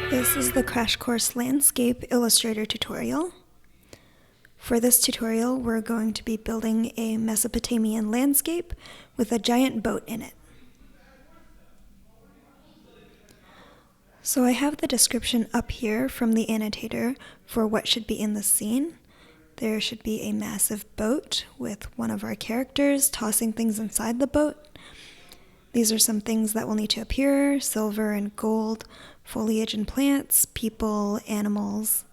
This is the Crash Course Landscape Illustrator tutorial. For this tutorial, we're going to be building a Mesopotamian landscape with a giant boat in it. So I have the description up here from the annotator for what should be in the scene. There should be a massive boat with one of our characters tossing things inside the boat. These are some things that will need to appear: silver and gold, foliage and plants, people, animals.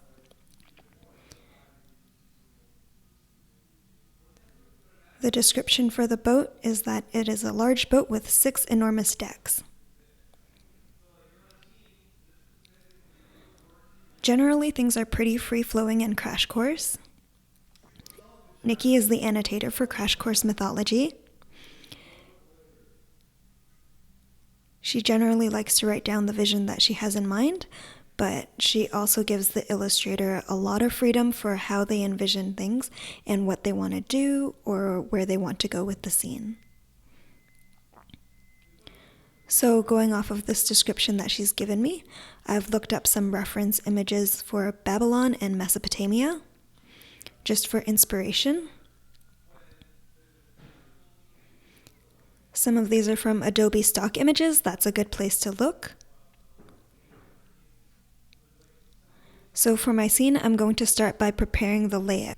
The description for the boat is that it is a large boat with 6 enormous decks. Generally, things are pretty free-flowing in Crash Course. Nikki is the annotator for Crash Course Mythology. She generally likes to write down the vision that she has in mind, but she also gives the illustrator a lot of freedom for how they envision things and what they want to do or where they want to go with the scene. So going off of this description that she's given me, I've looked up some reference images for Babylon and Mesopotamia, just for inspiration. Some of these are from Adobe stock images. That's a good place to look. So for my scene, I'm going to start by preparing the layout.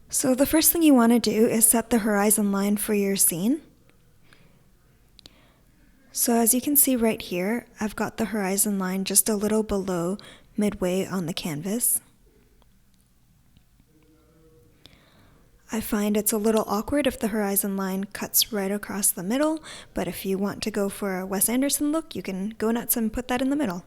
So the first thing you want to do is set the horizon line for your scene. So as you can see right here, I've got the horizon line just a little below midway on the canvas. I find it's a little awkward if the horizon line cuts right across the middle, but if you want to go for a Wes Anderson look, you can go nuts and put that in the middle.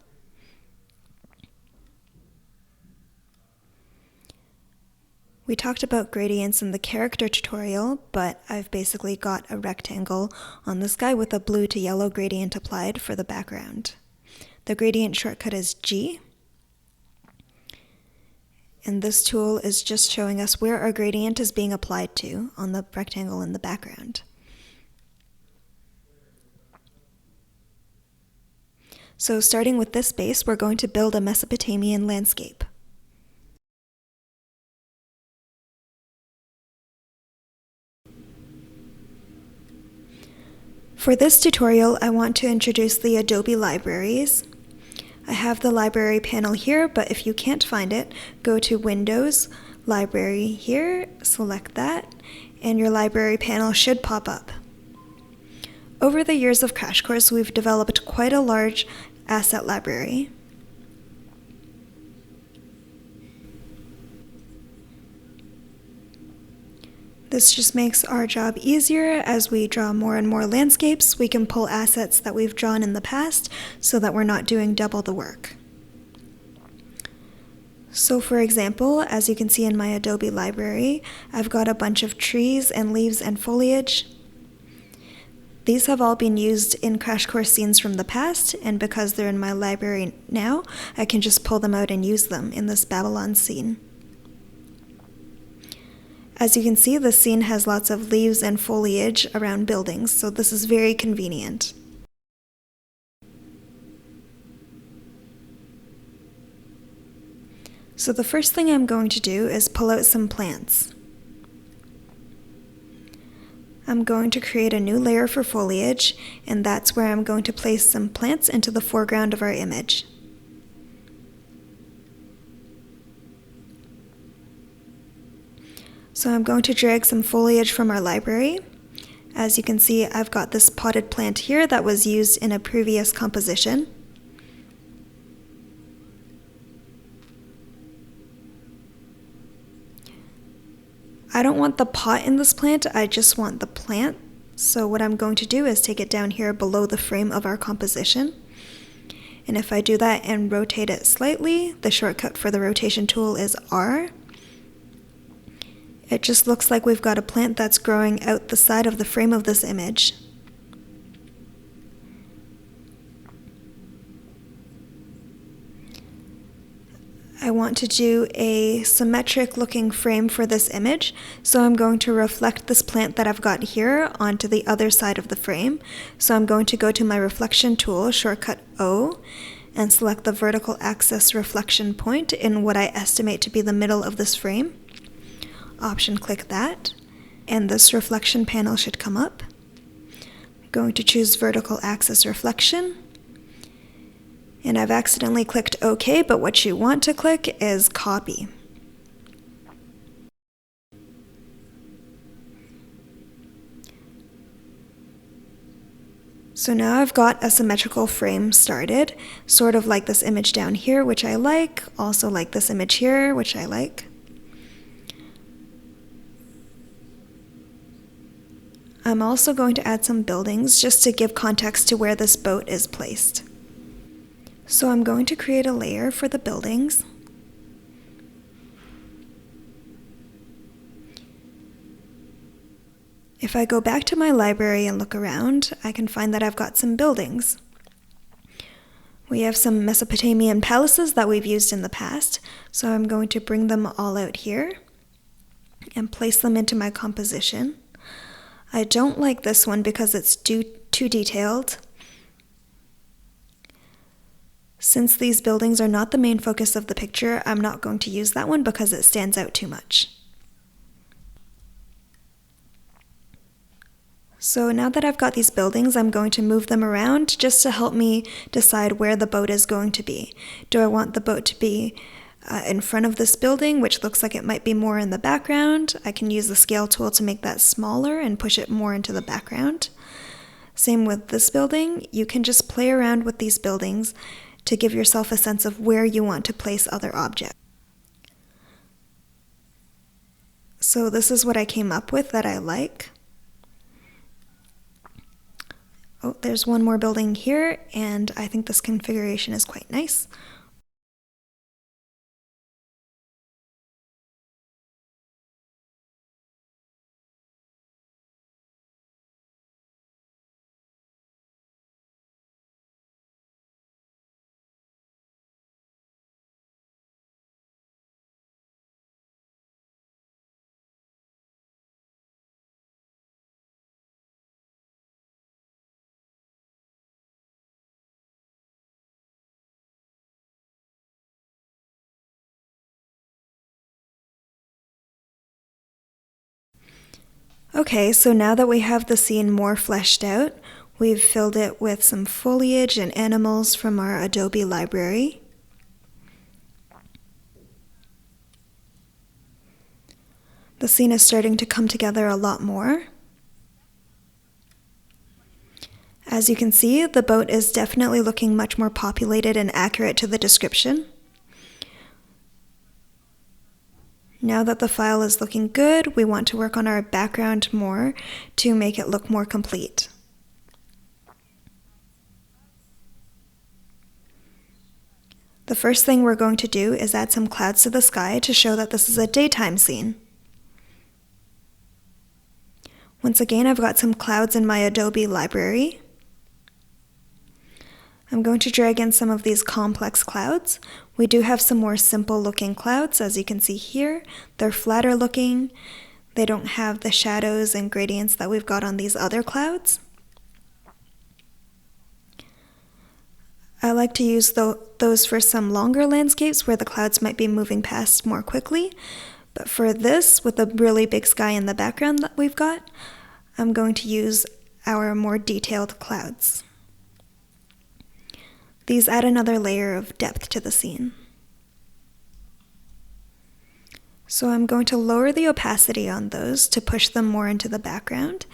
We talked about gradients in the character tutorial, but I've basically got a rectangle on the sky with a blue to yellow gradient applied for the background. The gradient shortcut is G. And this tool is just showing us where our gradient is being applied to on the rectangle in the background. So starting with this base, we're going to build a Mesopotamian landscape. For this tutorial, I want to introduce the Adobe libraries. I have the library panel here, but if you can't find it, go to Windows, Library here, select that, and your library panel should pop up. Over the years of Crash Course, we've developed quite a large asset library. This just makes our job easier. As we draw more and more landscapes, we can pull assets that we've drawn in the past so that we're not doing double the work. So for example, as you can see in my Adobe library, I've got a bunch of trees and leaves and foliage. These have all been used in Crash Course scenes from the past, and because they're in my library now, I can just pull them out and use them in this Babylon scene. As you can see, the scene has lots of leaves and foliage around buildings, so this is very convenient. So the first thing I'm going to do is pull out some plants. I'm going to create a new layer for foliage, and that's where I'm going to place some plants into the foreground of our image. So I'm going to drag some foliage from our library. As you can see, I've got this potted plant here that was used in a previous composition. I don't want the pot in this plant, I just want the plant. So what I'm going to do is take it down here below the frame of our composition. And if I do that and rotate it slightly, the shortcut for the rotation tool is R. It just looks like we've got a plant that's growing out the side of the frame of this image. I want to do a symmetric looking frame for this image, so I'm going to reflect this plant that I've got here onto the other side of the frame. So I'm going to go to my reflection tool, shortcut O, and select the vertical axis reflection point in what I estimate to be the middle of this frame. Option click that, and this reflection panel should come up. I'm going to choose vertical axis reflection, and I've accidentally clicked OK, but what you want to click is copy. So now I've got a symmetrical frame started, sort of like this image down here, which I like, also like this image here, which I like. I'm also going to add some buildings just to give context to where this boat is placed. So I'm going to create a layer for the buildings. If I go back to my library and look around, I can find that I've got some buildings. We have some Mesopotamian palaces that we've used in the past, so I'm going to bring them all out here and place them into my composition. I don't like this one because it's too detailed. Since these buildings are not the main focus of the picture, I'm not going to use that one because it stands out too much. So now that I've got these buildings, I'm going to move them around just to help me decide where the boat is going to be. Do I want the boat to be in front of this building, which looks like it might be more in the background? I can use the scale tool to make that smaller and push it more into the background. Same with this building. You can just play around with these buildings to give yourself a sense of where you want to place other objects. So this is what I came up with that I like. Oh, there's one more building here, and I think this configuration is quite nice. Okay, so now that we have the scene more fleshed out, we've filled it with some foliage and animals from our Adobe library. The scene is starting to come together a lot more. As you can see, the boat is definitely looking much more populated and accurate to the description. Now that the file is looking good, we want to work on our background more to make it look more complete. The first thing we're going to do is add some clouds to the sky to show that this is a daytime scene. Once again, I've got some clouds in my Adobe library. I'm going to drag in some of these complex clouds. We do have some more simple looking clouds, as you can see here. They're flatter looking. They don't have the shadows and gradients that we've got on these other clouds. I like to use those for some longer landscapes where the clouds might be moving past more quickly. But for this, with the really big sky in the background that we've got, I'm going to use our more detailed clouds. These add another layer of depth to the scene. So I'm going to lower the opacity on those to push them more into the background,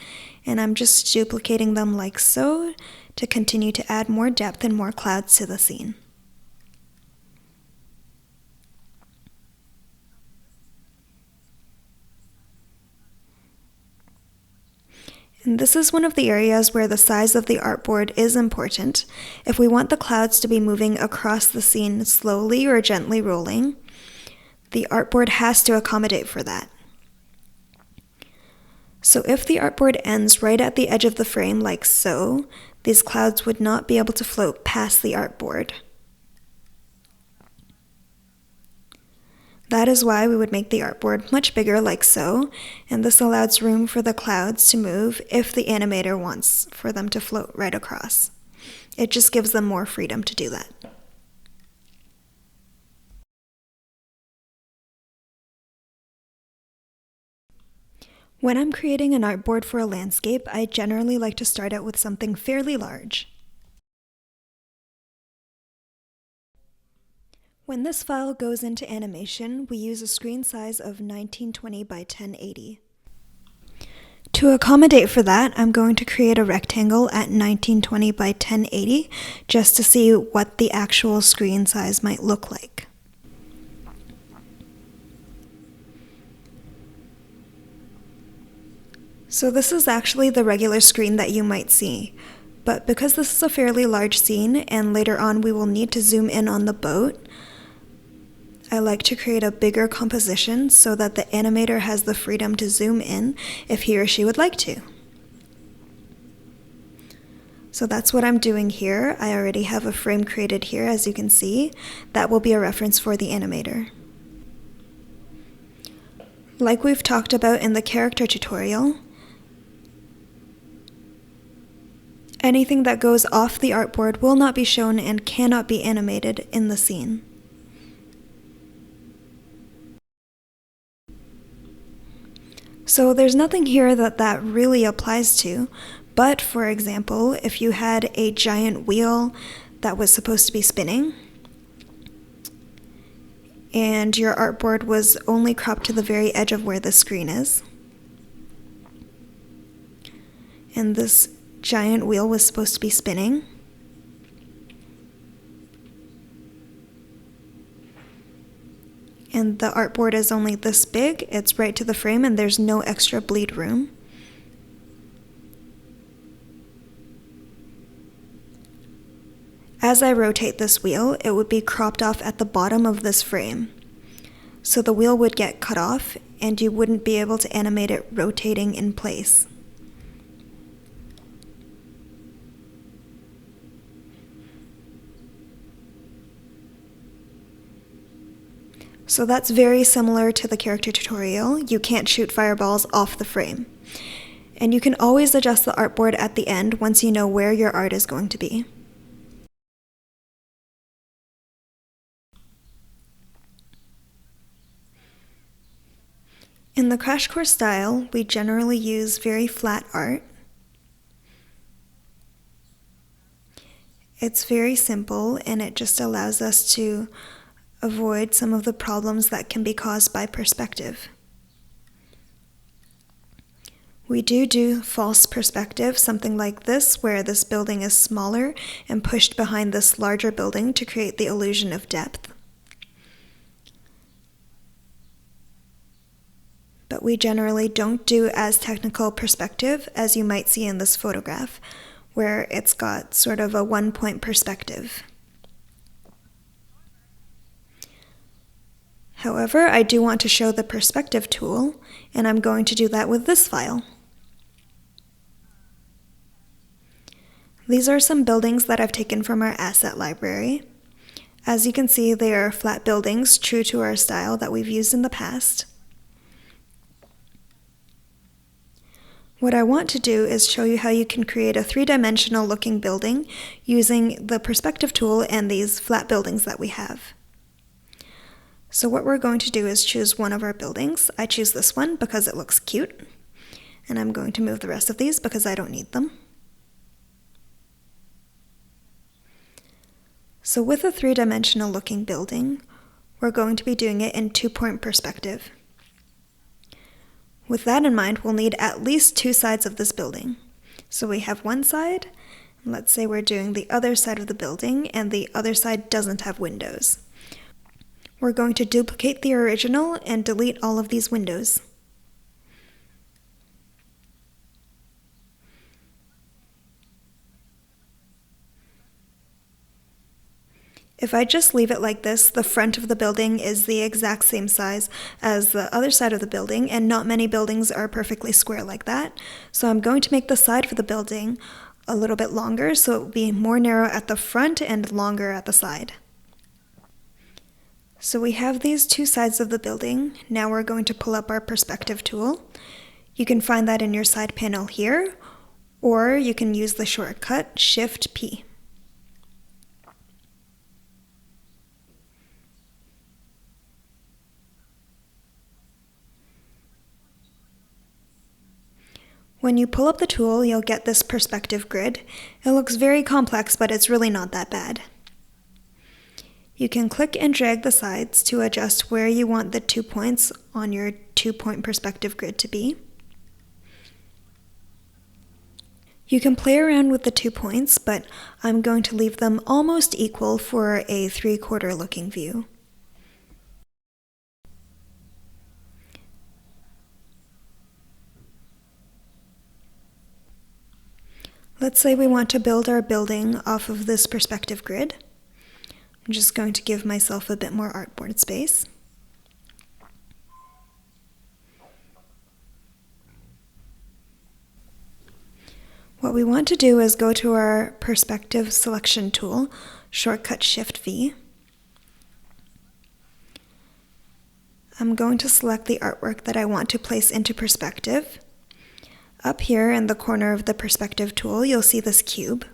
and I'm just duplicating them like so to continue to add more depth and more clouds to the scene. And this is one of the areas where the size of the artboard is important. If we want the clouds to be moving across the scene slowly or gently rolling, the artboard has to accommodate for that. So if the artboard ends right at the edge of the frame like so, these clouds would not be able to float past the artboard. That is why we would make the artboard much bigger like so, and this allows room for the clouds to move if the animator wants for them to float right across. It just gives them more freedom to do that. When I'm creating an artboard for a landscape, I generally like to start out with something fairly large. When this file goes into animation, we use a screen size of 1920 by 1080. To accommodate for that, I'm going to create a rectangle at 1920 by 1080 just to see what the actual screen size might look like. So this is actually the regular screen that you might see, but because this is a fairly large scene and later on we will need to zoom in on the boat, I like to create a bigger composition so that the animator has the freedom to zoom in if he or she would like to. So that's what I'm doing here. I already have a frame created here, as you can see. That will be a reference for the animator. Like we've talked about in the character tutorial, anything that goes off the artboard will not be shown and cannot be animated in the scene. So there's nothing here that really applies to, but for example, if you had a giant wheel that was supposed to be spinning, and your artboard was only cropped to the very edge of where the screen is, and this giant wheel was supposed to be spinning, and the artboard is only this big, it's right to the frame and there's no extra bleed room. As I rotate this wheel, it would be cropped off at the bottom of this frame. So the wheel would get cut off and you wouldn't be able to animate it rotating in place. So that's very similar to the character tutorial. You can't shoot fireballs off the frame. And you can always adjust the artboard at the end once you know where your art is going to be. In the crash course style, we generally use very flat art. It's very simple and it just allows us to avoid some of the problems that can be caused by perspective. We do false perspective, something like this, where this building is smaller and pushed behind this larger building to create the illusion of depth. But we generally don't do as technical perspective as you might see in this photograph, where it's got sort of a one-point perspective. However, I do want to show the perspective tool, and I'm going to do that with this file. These are some buildings that I've taken from our asset library. As you can see, they are flat buildings, true to our style that we've used in the past. What I want to do is show you how you can create a three-dimensional looking building using the perspective tool and these flat buildings that we have. So what we're going to do is choose one of our buildings. I choose this one because it looks cute, and I'm going to move the rest of these because I don't need them. So with a three-dimensional looking building, we're going to be doing it in two-point perspective. With that in mind, we'll need at least two sides of this building. So we have one side, and let's say we're doing the other side of the building, and the other side doesn't have windows. We're going to duplicate the original and delete all of these windows. If I just leave it like this, the front of the building is the exact same size as the other side of the building, and not many buildings are perfectly square like that. So I'm going to make the side for the building a little bit longer, so it will be more narrow at the front and longer at the side. So we have these two sides of the building. Now we're going to pull up our perspective tool. You can find that in your side panel here, or you can use the shortcut Shift-P. When you pull up the tool, you'll get this perspective grid. It looks very complex, but it's really not that bad. You can click and drag the sides to adjust where you want the 2 points on your 2-point perspective grid to be. You can play around with the 2 points, but I'm going to leave them almost equal for a 3/4 looking view. Let's say we want to build our building off of this perspective grid. I'm just going to give myself a bit more artboard space. What we want to do is go to our perspective selection tool, shortcut Shift V. I'm going to select the artwork that I want to place into perspective. Up here in the corner of the perspective tool, you'll see this cube.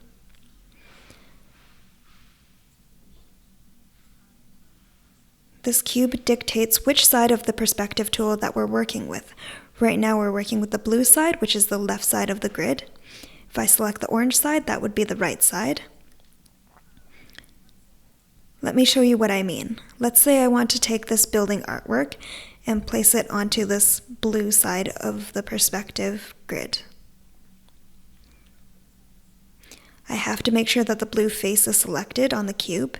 This cube dictates which side of the perspective tool that we're working with. Right now we're working with the blue side, which is the left side of the grid. If I select the orange side, that would be the right side. Let me show you what I mean. Let's say I want to take this building artwork and place it onto this blue side of the perspective grid. I have to make sure that the blue face is selected on the cube.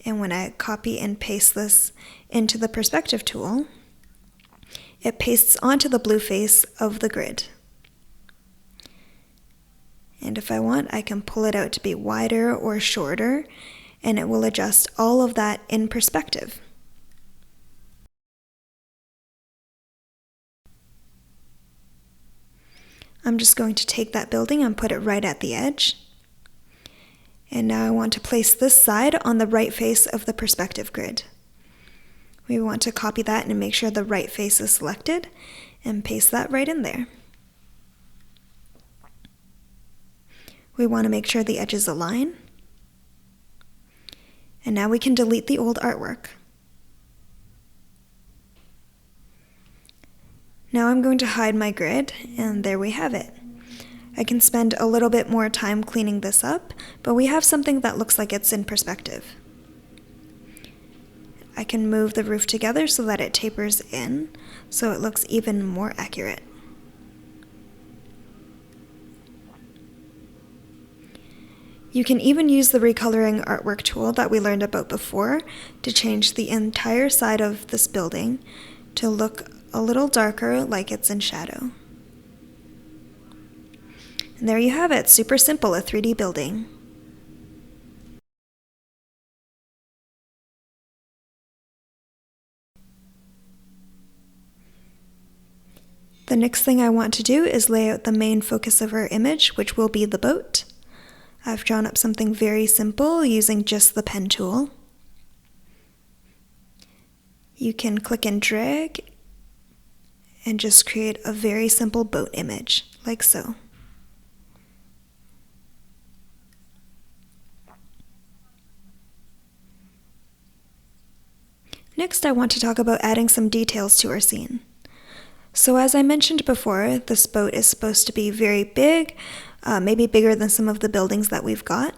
And when I copy and paste this into the perspective tool, it pastes onto the blue face of the grid. And if I want, I can pull it out to be wider or shorter, and it will adjust all of that in perspective. I'm just going to take that building and put it right at the edge. And now I want to place this side on the right face of the perspective grid. We want to copy that and make sure the right face is selected and paste that right in there. We want to make sure the edges align. And now we can delete the old artwork. Now I'm going to hide my grid, and there we have it. I can spend a little bit more time cleaning this up, but we have something that looks like it's in perspective. I can move the roof together so that it tapers in, so it looks even more accurate. You can even use the recoloring artwork tool that we learned about before to change the entire side of this building to look a little darker, like it's in shadow. And there you have it, super simple, a 3D building. The next thing I want to do is lay out the main focus of our image, which will be the boat. I've drawn up something very simple using just the pen tool. You can click and drag and just create a very simple boat image, like so. Next, I want to talk about adding some details to our scene. So as I mentioned before, this boat is supposed to be very big, maybe bigger than some of the buildings that we've got.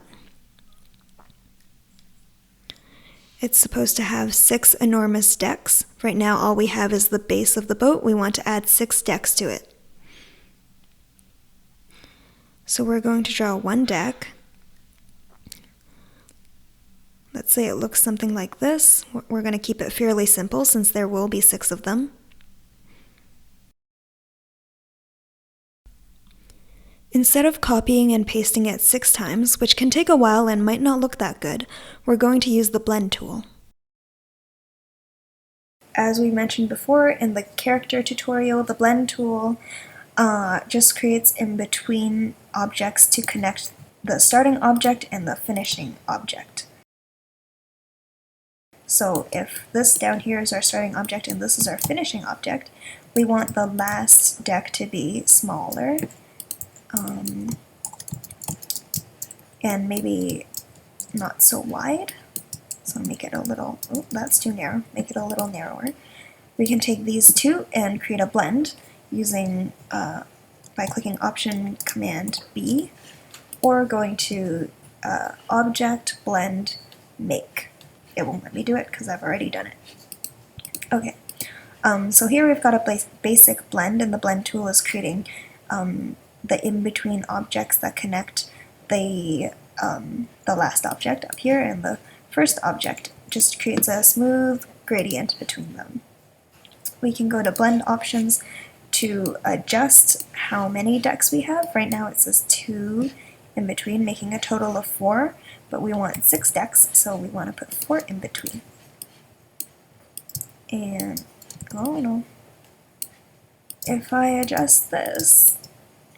It's supposed to have 6 enormous decks. Right now all we have is the base of the boat. We want to add 6 decks to it. So we're going to draw 1 deck. Let's say it looks something like this. We're going to keep it fairly simple since there will be 6 of them. Instead of copying and pasting it 6 times, which can take a while and might not look that good, we're going to use the blend tool. As we mentioned before in the character tutorial, the blend tool just creates in between objects to connect the starting object and the finishing object. So if this down here is our starting object and this is our finishing object, we want the last deck to be smaller. And maybe not so wide, so make it a little, oh, that's too narrow, make it a little narrower. We can take these two and create a blend using by clicking Option Command B, or going to Object, Blend, Make. It won't let me do it because I've already done it. Okay, so here we've got a basic blend, and the blend tool is creating the in-between objects that connect the last object up here and the first object. Just creates a smooth gradient between them. We can go to blend options to adjust how many decks we have. Right now it says 2 in between, making a total of 4, but we want 6 decks, so we want to put 4 in between. And, oh no, if I adjust this,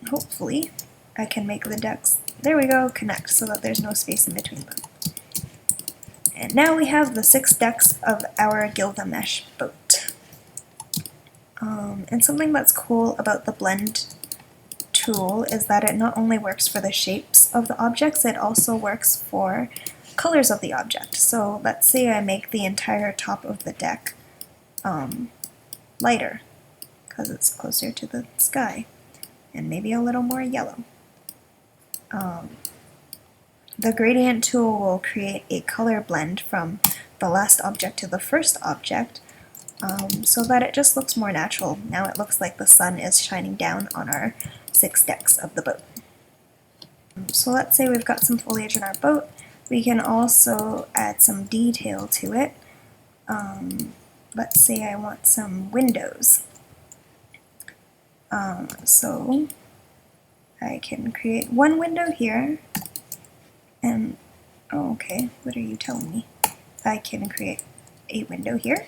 hopefully I can make the decks, there we go, connect so that there's no space in between them. And now we have the 6 decks of our Gilgamesh boat. And something that's cool about the blend tool is that it not only works for the shapes of the objects, it also works for colors of the object. So let's say I make the entire top of the deck lighter, because it's closer to the sky, and maybe a little more yellow. The gradient tool will create a color blend from the last object to the first object, so that it just looks more natural. Now it looks like the sun is shining down on our 6 decks of the boat. So let's say we've got some foliage in our boat. We can also add some detail to it. Let's say I want some windows. So I can create one window here, and oh, okay, what are you telling me? I can create a window here,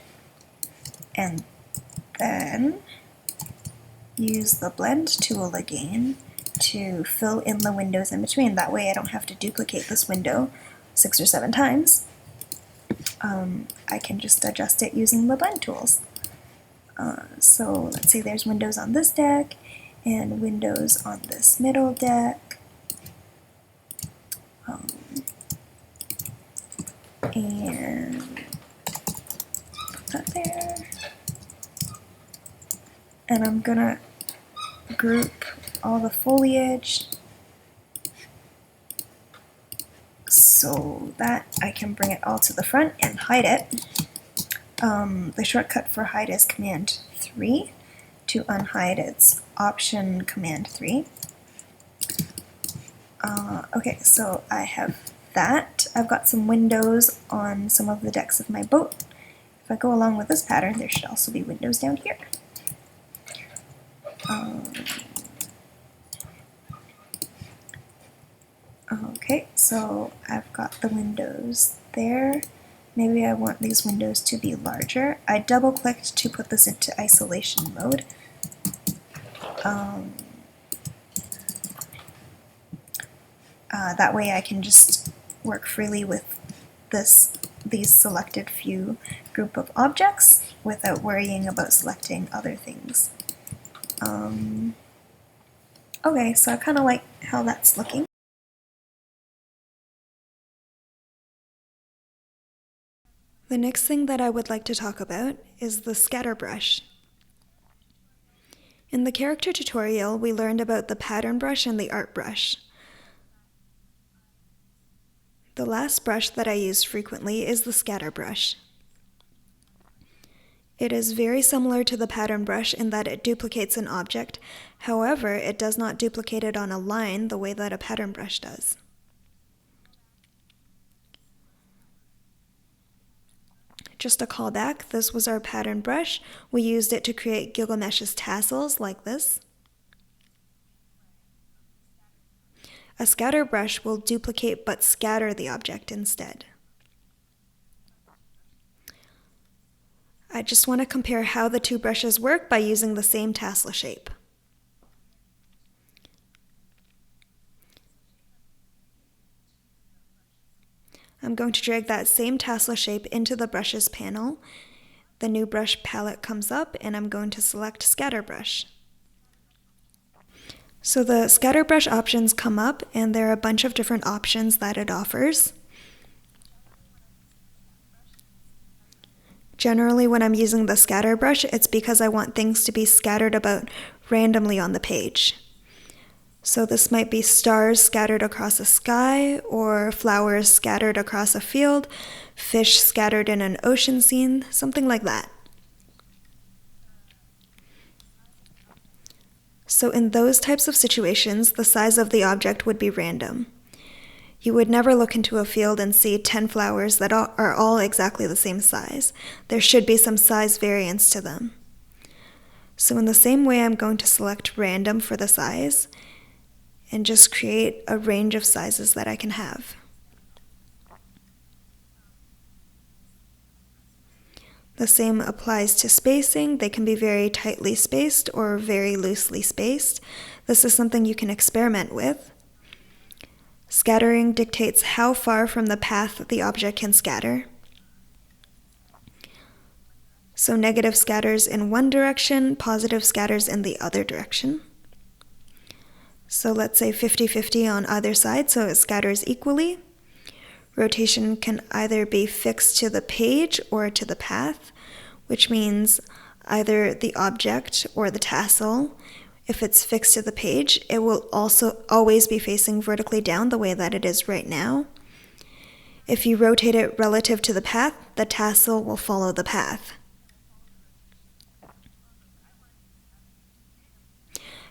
and then use the blend tool again to fill in the windows in between. That way I don't have to duplicate this window 6 or 7 times. I can just adjust it using the blend tools. So let's say there's windows on this deck and windows on this middle deck. And put that there. And I'm gonna group all the foliage so that I can bring it all to the front and hide it. The shortcut for hide is Command 3. To unhide, it's Option Command 3. Okay, so I have that. I've got some windows on some of the decks of my boat. If I go along with this pattern, there should also be windows down here. Okay, so I've got the windows there. Maybe I want these windows to be larger. I double-clicked to put this into isolation mode. That way I can just work freely with these selected few group of objects without worrying about selecting other things. Okay, so I kind of like how that's looking. The next thing that I would like to talk about is the scatter brush. In the character tutorial, we learned about the pattern brush and the art brush. The last brush that I use frequently is the scatter brush. It is very similar to the pattern brush in that it duplicates an object. However, it does not duplicate it on a line the way that a pattern brush does. Just a callback, this was our pattern brush. We used it to create Gilgamesh's tassels like this. A scatter brush will duplicate but scatter the object instead. I just want to compare how the two brushes work by using the same tassel shape. I'm going to drag that same tassel shape into the brushes panel. The new brush palette comes up and I'm going to select scatter brush. So the scatter brush options come up and there are a bunch of different options that it offers. Generally when I'm using the scatter brush, it's because I want things to be scattered about randomly on the page. So this might be stars scattered across a sky, or flowers scattered across a field, fish scattered in an ocean scene, something like that. So in those types of situations, the size of the object would be random. You would never look into a field and see 10 flowers that are all exactly the same size. There should be some size variance to them. So in the same way, I'm going to select random for the size and just create a range of sizes that I can have. The same applies to spacing. They can be very tightly spaced or very loosely spaced. This is something you can experiment with. Scattering dictates how far from the path the object can scatter. So negative scatters in one direction, positive scatters in the other direction. So let's say 50-50 on either side, so it scatters equally. Rotation can either be fixed to the page or to the path, which means either the object or the tassel. If it's fixed to the page, it will also always be facing vertically down the way that it is right now. If you rotate it relative to the path, the tassel will follow the path.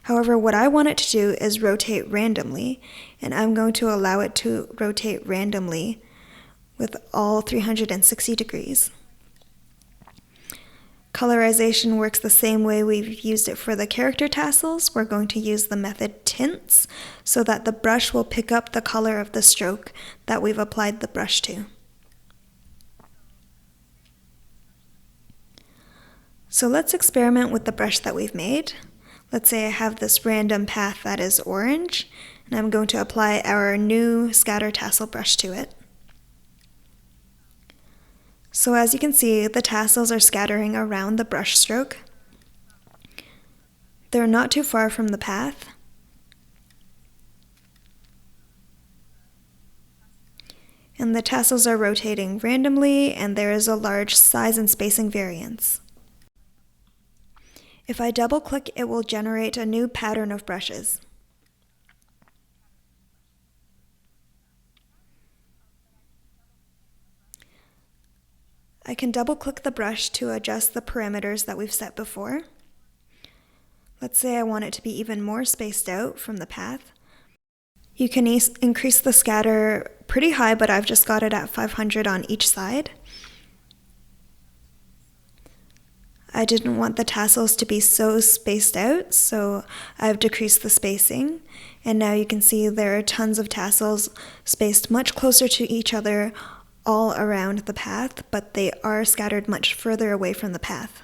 However, what I want it to do is rotate randomly, and I'm going to allow it to rotate randomly with all 360 degrees. Colorization works the same way we've used it for the character tassels. We're going to use the method tints so that the brush will pick up the color of the stroke that we've applied the brush to. So let's experiment with the brush that we've made. Let's say I have this random path that is orange, and I'm going to apply our new scatter tassel brush to it. So as you can see, the tassels are scattering around the brush stroke. They're not too far from the path. And the tassels are rotating randomly, and there is a large size and spacing variance. If I double click, it will generate a new pattern of brushes. I can double click the brush to adjust the parameters that we've set before. Let's say I want it to be even more spaced out from the path. You can increase the scatter pretty high, but I've just got it at 500 on each side. I didn't want the tassels to be so spaced out, so I've decreased the spacing. And now you can see there are tons of tassels spaced much closer to each other all around the path, but they are scattered much further away from the path.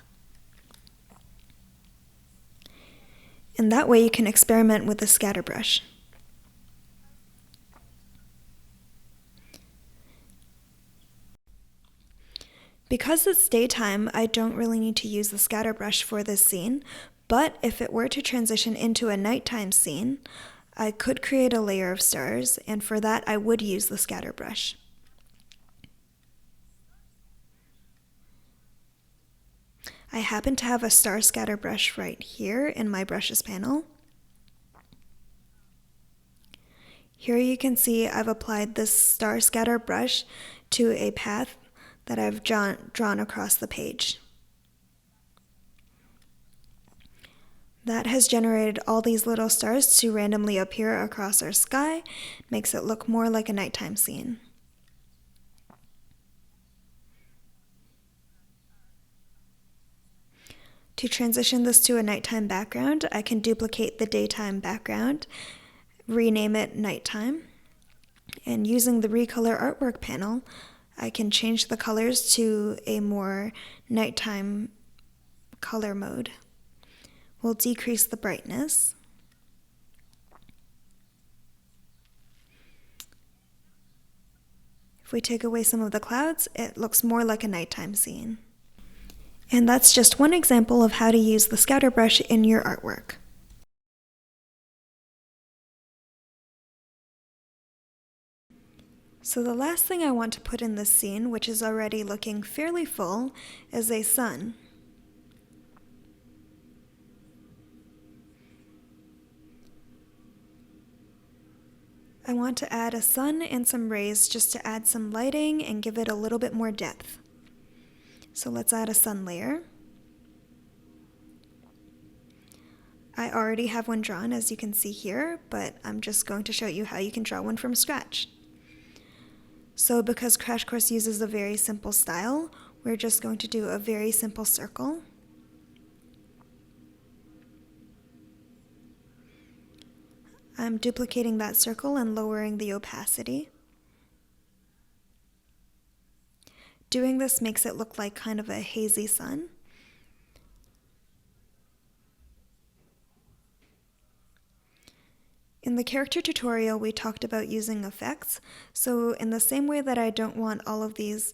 And that way you can experiment with the scatter brush. Because it's daytime, I don't really need to use the scatter brush for this scene, but if it were to transition into a nighttime scene, I could create a layer of stars, and for that I would use the scatter brush. I happen to have a star scatter brush right here in my brushes panel. Here you can see I've applied this star scatter brush to a path that I've drawn across the page. That has generated all these little stars to randomly appear across our sky, makes it look more like a nighttime scene. To transition this to a nighttime background, I can duplicate the daytime background, rename it nighttime, and using the Recolor Artwork panel, I can change the colors to a more nighttime color mode. We'll decrease the brightness. If we take away some of the clouds, it looks more like a nighttime scene. And that's just one example of how to use the scatter brush in your artwork. So the last thing I want to put in this scene, which is already looking fairly full, is a sun. I want to add a sun and some rays just to add some lighting and give it a little bit more depth. So let's add a sun layer. I already have one drawn, as you can see here, but I'm just going to show you how you can draw one from scratch. So because Crash Course uses a very simple style, we're just going to do a very simple circle. I'm duplicating that circle and lowering the opacity. Doing this makes it look like kind of a hazy sun. In the character tutorial, we talked about using effects, so in the same way that I don't want all of these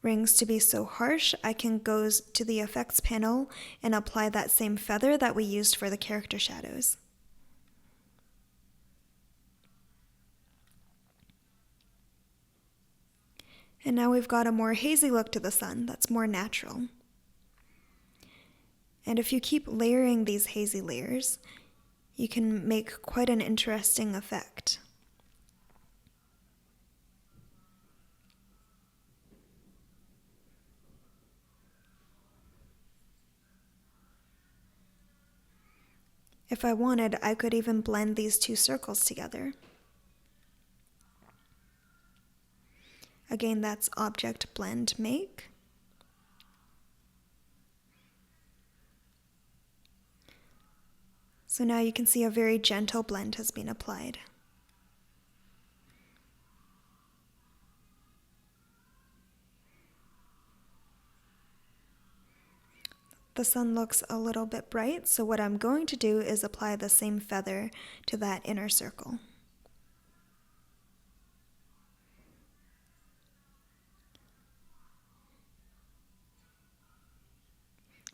rings to be so harsh, I can go to the effects panel and apply that same feather that we used for the character shadows. And now we've got a more hazy look to the sun that's more natural. And if you keep layering these hazy layers, you can make quite an interesting effect. If I wanted, I could even blend these two circles together. Again, that's Object Blend Make. So now you can see a very gentle blend has been applied. The sun looks a little bit bright, so what I'm going to do is apply the same feather to that inner circle.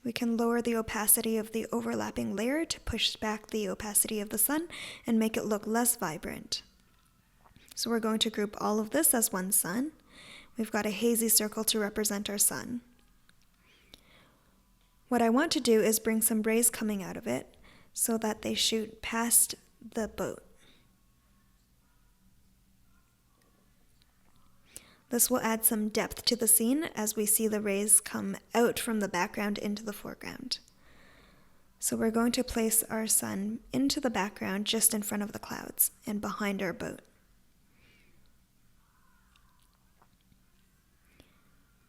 We can lower the opacity of the overlapping layer to push back the opacity of the sun and make it look less vibrant. So we're going to group all of this as one sun. We've got a hazy circle to represent our sun. What I want to do is bring some rays coming out of it so that they shoot past the boat. This will add some depth to the scene as we see the rays come out from the background into the foreground. So we're going to place our sun into the background just in front of the clouds and behind our boat.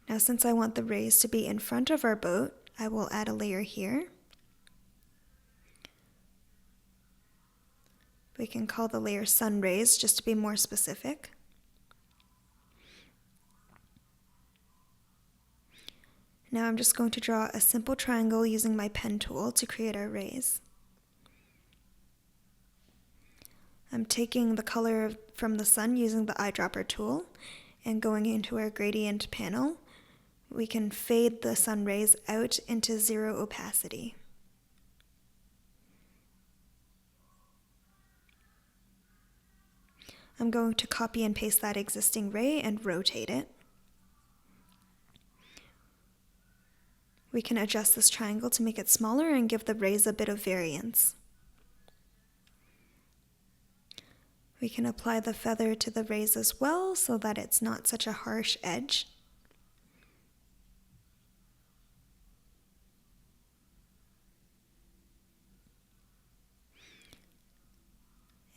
Now, since I want the rays to be in front of our boat, I will add a layer here. We can call the layer Sun Rays just to be more specific. Now I'm just going to draw a simple triangle using my pen tool to create our rays. I'm taking the color from the sun using the eyedropper tool and going into our gradient panel. We can fade the sun rays out into 0 opacity. I'm going to copy and paste that existing ray and rotate it. We can adjust this triangle to make it smaller and give the rays a bit of variance. We can apply the feather to the rays as well so that it's not such a harsh edge.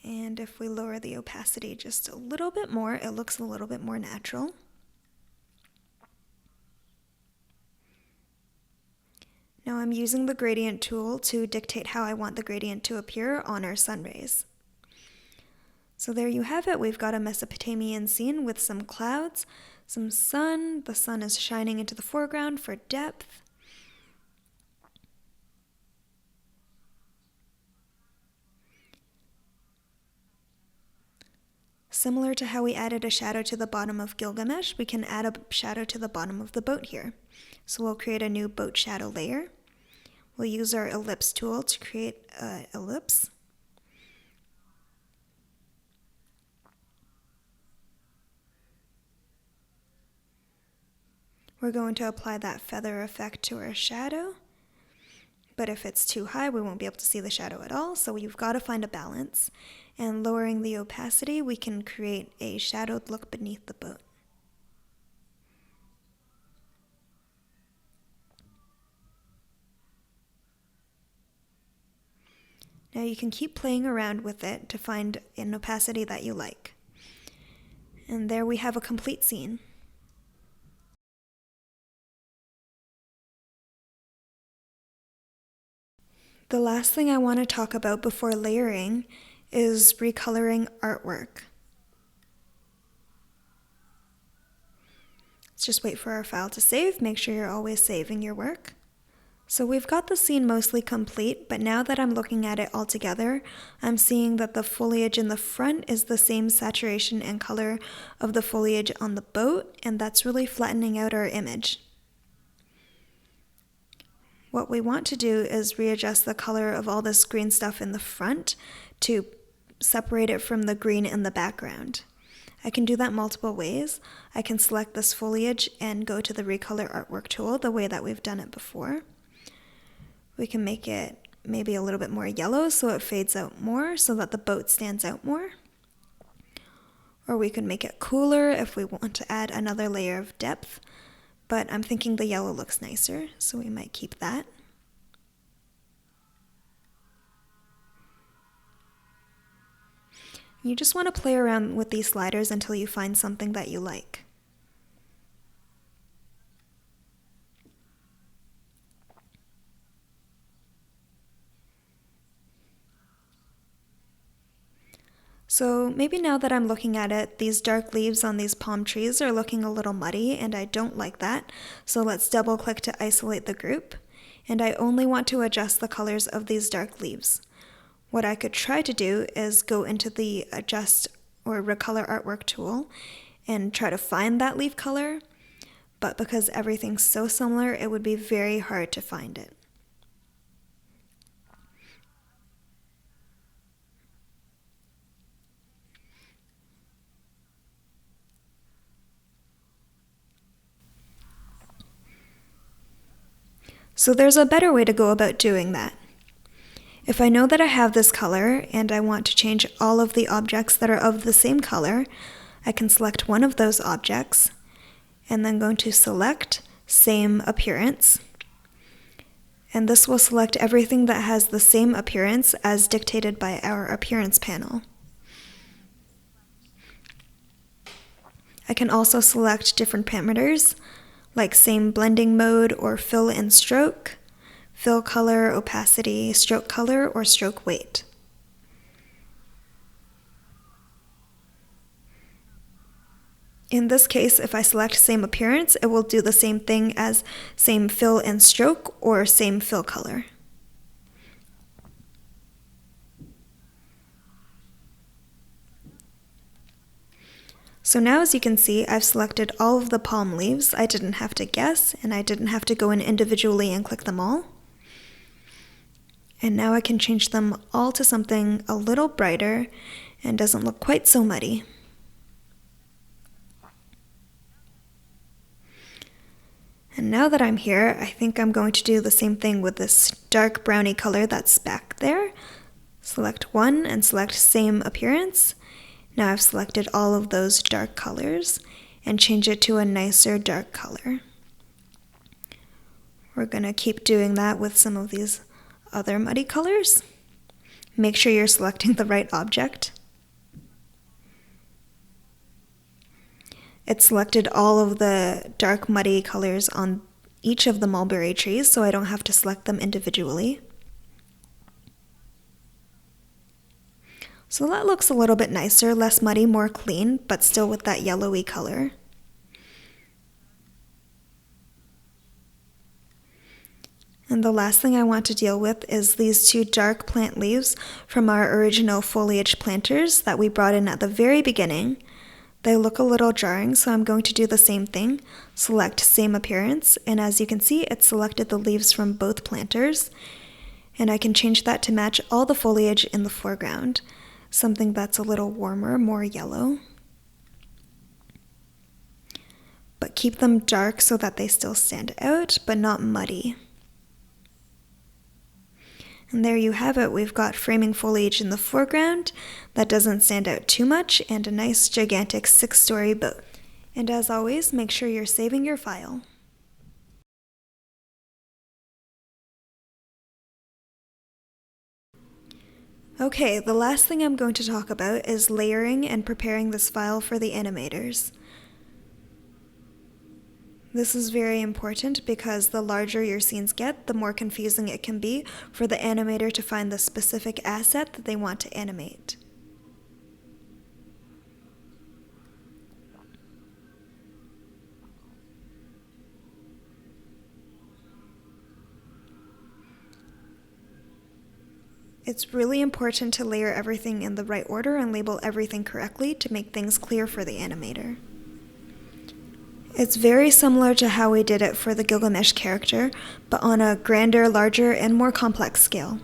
And if we lower the opacity just a little bit more, it looks a little bit more natural. Now I'm using the gradient tool to dictate how I want the gradient to appear on our sun rays. So there you have it. We've got a Mesopotamian scene with some clouds, some sun. The sun is shining into the foreground for depth. Similar to how we added a shadow to the bottom of Gilgamesh, we can add a shadow to the bottom of the boat here. So we'll create a new boat shadow layer. We'll use our ellipse tool to create an ellipse. We're going to apply that feather effect to our shadow, but if it's too high, we won't be able to see the shadow at all, so you've got to find a balance. And lowering the opacity, we can create a shadowed look beneath the boat. Now you can keep playing around with it to find an opacity that you like. And there we have a complete scene. The last thing I want to talk about before layering is recoloring artwork. Let's just wait for our file to save. Make sure you're always saving your work. So we've got the scene mostly complete, but now that I'm looking at it all together, I'm seeing that the foliage in the front is the same saturation and color of the foliage on the boat, and that's really flattening out our image. What we want to do is readjust the color of all this green stuff in the front to separate it from the green in the background. I can do that multiple ways. I can select this foliage and go to the Recolor Artwork tool the way that we've done it before. We can make it maybe a little bit more yellow so it fades out more so that the boat stands out more. Or we can make it cooler if we want to add another layer of depth, but I'm thinking the yellow looks nicer, so we might keep that. You just want to play around with these sliders until you find something that you like. So maybe now that I'm looking at it, these dark leaves on these palm trees are looking a little muddy and I don't like that. So let's double click to isolate the group. And I only want to adjust the colors of these dark leaves. What I could try to do is go into the Adjust or Recolor Artwork tool and try to find that leaf color, but because everything's so similar, it would be very hard to find it. So there's a better way to go about doing that. If I know that I have this color and I want to change all of the objects that are of the same color, I can select one of those objects and then go to Select, Same Appearance. And this will select everything that has the same appearance as dictated by our Appearance panel. I can also select different parameters like same blending mode or fill and stroke, fill color, opacity, stroke color, or stroke weight. In this case, if I select same appearance, it will do the same thing as same fill and stroke or same fill color. So now, as you can see, I've selected all of the palm leaves. I didn't have to guess, and I didn't have to go in individually and click them all. And now I can change them all to something a little brighter and doesn't look quite so muddy. And now that I'm here, I think I'm going to do the same thing with this dark browny color that's back there. Select one and select same appearance. Now I've selected all of those dark colors and change it to a nicer dark color. We're going to keep doing that with some of these other muddy colors. Make sure you're selecting the right object. It selected all of the dark muddy colors on each of the mulberry trees, so I don't have to select them individually. So that looks a little bit nicer, less muddy, more clean, but still with that yellowy color. And the last thing I want to deal with is these two dark plant leaves from our original foliage planters that we brought in at the very beginning. They look a little jarring, so I'm going to do the same thing. Select same appearance, and as you can see, it selected the leaves from both planters. And I can change that to match all the foliage in the foreground. Something that's a little warmer, more yellow. But keep them dark so that they still stand out, but not muddy. And there you have it. We've got framing foliage in the foreground that doesn't stand out too much, and a nice gigantic 6-story boat. And as always, make sure you're saving your file. Okay, the last thing I'm going to talk about is layering and preparing this file for the animators. This is very important because the larger your scenes get, the more confusing it can be for the animator to find the specific asset that they want to animate. It's really important to layer everything in the right order and label everything correctly to make things clear for the animator. It's very similar to how we did it for the Gilgamesh character, but on a grander, larger, and more complex scale.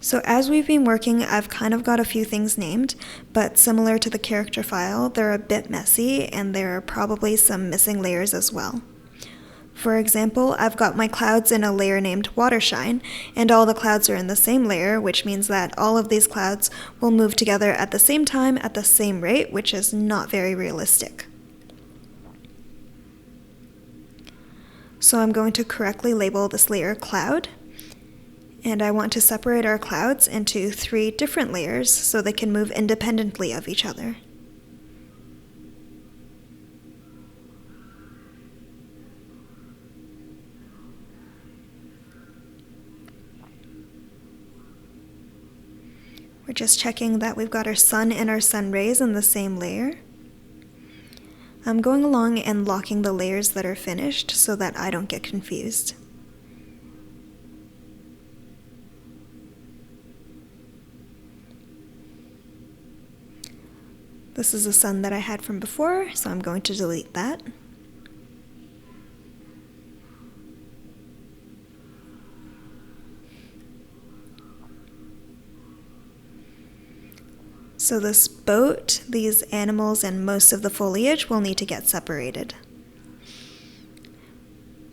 So as we've been working, I've kind of got a few things named, but similar to the character file, they're a bit messy and there are probably some missing layers as well. For example, I've got my clouds in a layer named Watershine, and all the clouds are in the same layer, which means that all of these clouds will move together at the same time at the same rate, which is not very realistic. So I'm going to correctly label this layer Cloud, and I want to separate our clouds into 3 different layers so they can move independently of each other. We're just checking that we've got our sun and our sun rays in the same layer. I'm going along and locking the layers that are finished so that I don't get confused. This is a sun that I had from before, so I'm going to delete that. So this boat, these animals, and most of the foliage will need to get separated.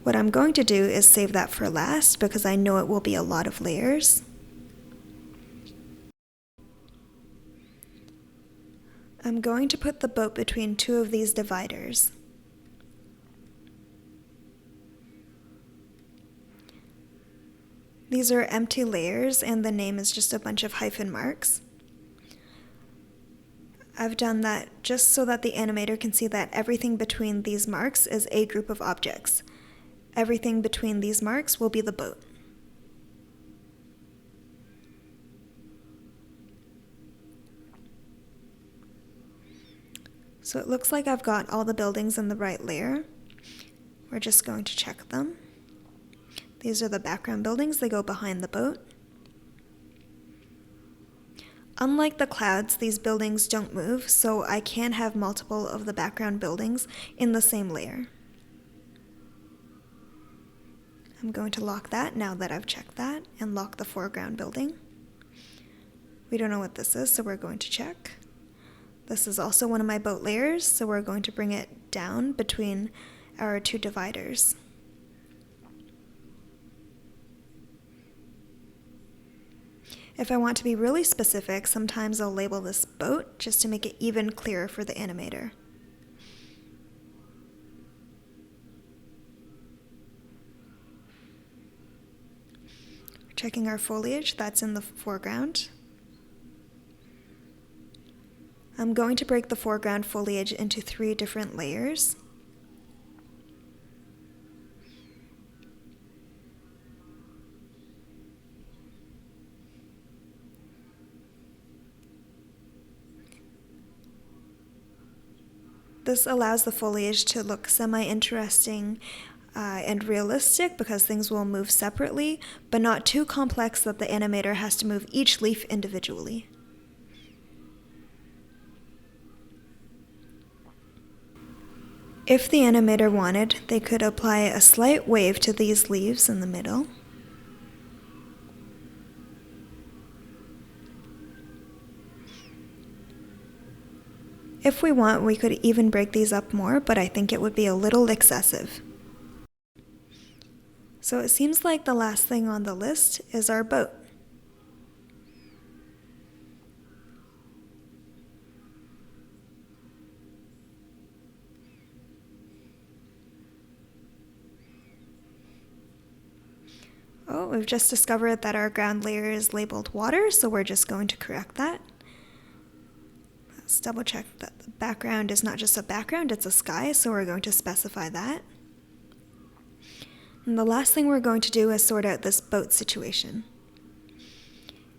What I'm going to do is save that for last because I know it will be a lot of layers. I'm going to put the boat between 2 of these dividers. These are empty layers and the name is just a bunch of hyphen marks. I've done that just so that the animator can see that everything between these marks is a group of objects. Everything between these marks will be the boat. So it looks like I've got all the buildings in the right layer. We're just going to check them. These are the background buildings, they go behind the boat. Unlike the clouds, these buildings don't move, so I can have multiple of the background buildings in the same layer. I'm going to lock that now that I've checked that, and lock the foreground building. We don't know what this is, so we're going to check. This is also one of my boat layers, so we're going to bring it down between our 2 dividers. If I want to be really specific, sometimes I'll label this boat just to make it even clearer for the animator. Checking our foliage, that's in the foreground. I'm going to break the foreground foliage into 3 different layers. This allows the foliage to look semi-interesting and realistic because things will move separately, but not too complex that the animator has to move each leaf individually. If the animator wanted, they could apply a slight wave to these leaves in the middle. If we want, we could even break these up more, but I think it would be a little excessive. So it seems like the last thing on the list is our boat. Oh, we've just discovered that our ground layer is labeled water, so we're just going to correct that. Let's double check that the background is not just a background, it's a sky, so we're going to specify that. And the last thing we're going to do is sort out this boat situation.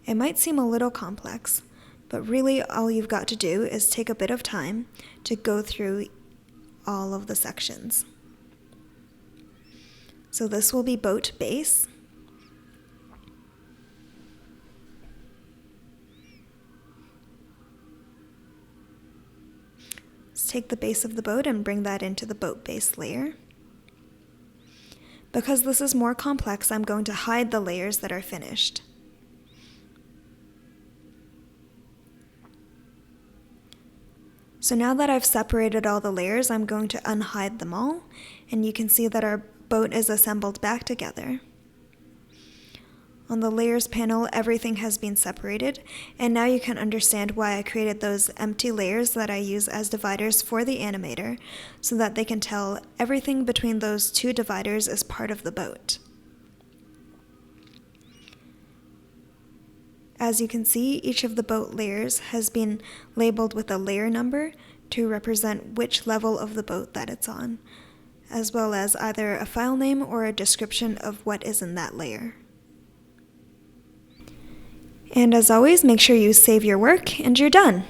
It might seem a little complex, but really all you've got to do is take a bit of time to go through all of the sections. So this will be boat base. Let's take the base of the boat and bring that into the boat base layer. Because this is more complex, I'm going to hide the layers that are finished. So now that I've separated all the layers, I'm going to unhide them all, and you can see that our boat is assembled back together. On the layers panel, everything has been separated, and now you can understand why I created those empty layers that I use as dividers for the animator, so that they can tell everything between those two dividers is part of the boat. As you can see, each of the boat layers has been labeled with a layer number to represent which level of the boat that it's on, as well as either a file name or a description of what is in that layer. And as always, make sure you save your work and you're done.